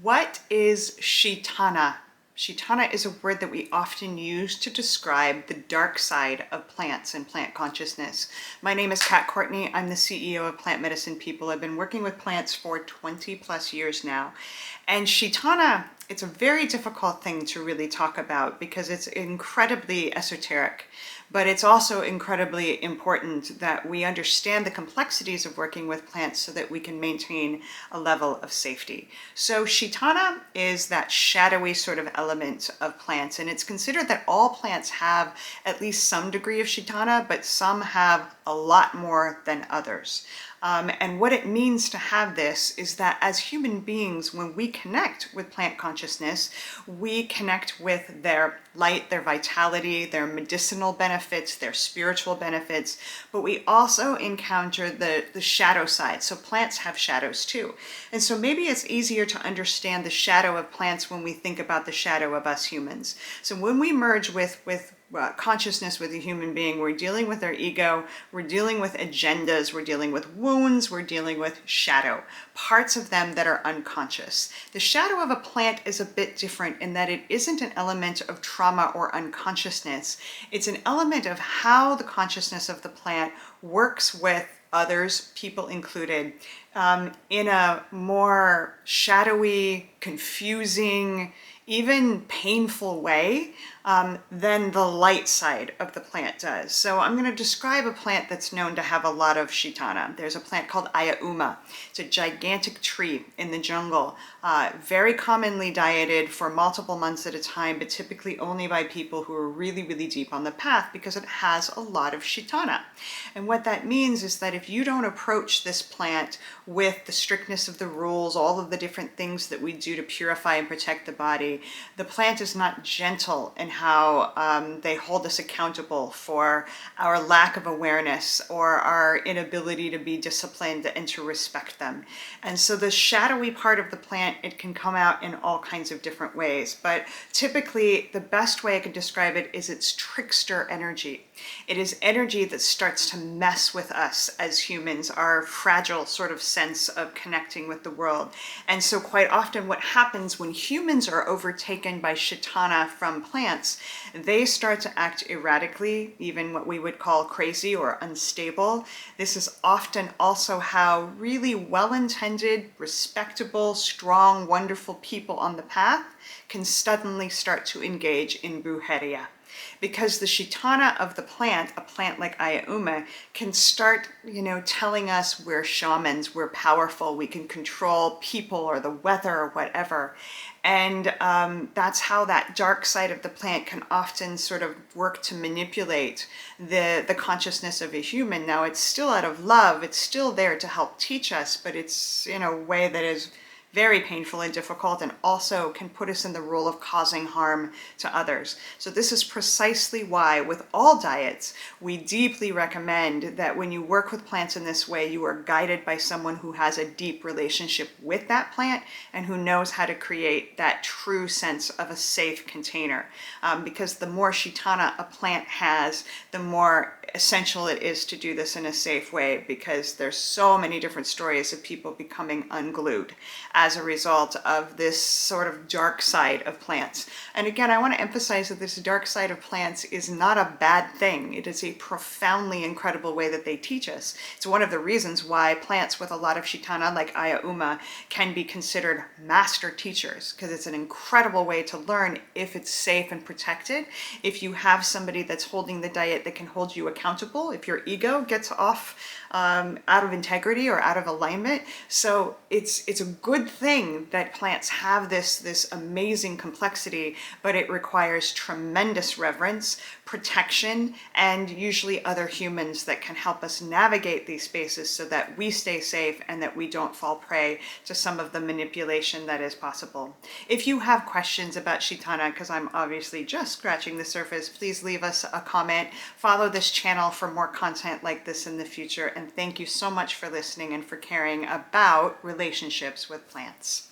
What is Shitana? Shitana is a word that we often use to describe the dark side of plants and plant consciousness. My name is Kat Courtney. I'm the CEO of Plant Medicine People. I've been working with plants for 20 plus years now. And Shitana, it's a very difficult thing to really talk about because it's incredibly esoteric, but it's also incredibly important that we understand the complexities of working with plants so that we can maintain a level of safety. So Shitana is that shadowy sort of element of plants, and it's considered that all plants have at least some degree of Shitana, but some have a lot more than others. And what it means to have this is that as human beings, when we connect with plant consciousness, we connect with their light, their vitality, their medicinal benefits, their spiritual benefits, but we also encounter the shadow side. So plants have shadows too. And so maybe it's easier to understand the shadow of plants when we think about the shadow of us humans. So when we merge with consciousness with a human being, we're dealing with our ego, we're dealing with agendas, we're dealing with wounds, we're dealing with shadow, parts of them that are unconscious. The shadow of a plant is a bit different in that it isn't an element of trauma or unconsciousness. It's an element of how the consciousness of the plant works with others, people included, in a more shadowy, confusing, even painful way than the light side of the plant does. So I'm going to describe a plant that's known to have a lot of Shitana. There's a plant called Ayauma. It's a gigantic tree in the jungle, very commonly dieted for multiple months at a time, but typically only by people who are really, really deep on the path because it has a lot of Shitana. And what that means is that if you don't approach this plant with the strictness of the rules, all of the different things that we do to purify and protect the body, the plant is not gentle in how they hold us accountable for our lack of awareness or our inability to be disciplined and to respect them. And so the shadowy part of the plant, it can come out in all kinds of different ways. But typically, the best way I can describe it is its trickster energy. It is energy that starts to mess with us as humans, our fragile sort of sense of connecting with the world. And so quite often what happens when humans are overtaken by Shitana from plants, they start to act erratically, even what we would call crazy or unstable. This is often also how really well-intended, respectable, strong, wonderful people on the path can suddenly start to engage in brujeria. Because the Shitana of the plant, a plant like Ayauma, can start, telling us we're shamans, we're powerful, we can control people or the weather or whatever. And that's how that dark side of the plant can often sort of work to manipulate the consciousness of a human. Now, it's still out of love, it's still there to help teach us, but it's in a way that is very painful and difficult, and also can put us in the role of causing harm to others. So this is precisely why with all diets, we deeply recommend that when you work with plants in this way, you are guided by someone who has a deep relationship with that plant and who knows how to create that true sense of a safe container. Because the more Shitana a plant has, the more essential it is to do this in a safe way, because there's so many different stories of people becoming unglued as a result of this sort of dark side of plants. And again, I want to emphasize that this dark side of plants is not a bad thing. It is a profoundly incredible way that they teach us. It's one of the reasons why plants with a lot of Shitana, like Ayauma, can be considered master teachers, because it's an incredible way to learn if it's safe and protected. If you have somebody that's holding the diet that can hold you accountable, if your ego gets off out of integrity or out of alignment. So it's a good thing that plants have this amazing complexity, but it requires tremendous reverence, protection, and usually other humans that can help us navigate these spaces so that we stay safe and that we don't fall prey to some of the manipulation that is possible. If you have questions about Shitana, because I'm obviously just scratching the surface, please leave us a comment. Follow this channel for more content like this in the future. And thank you so much for listening and for caring about relationships with plants.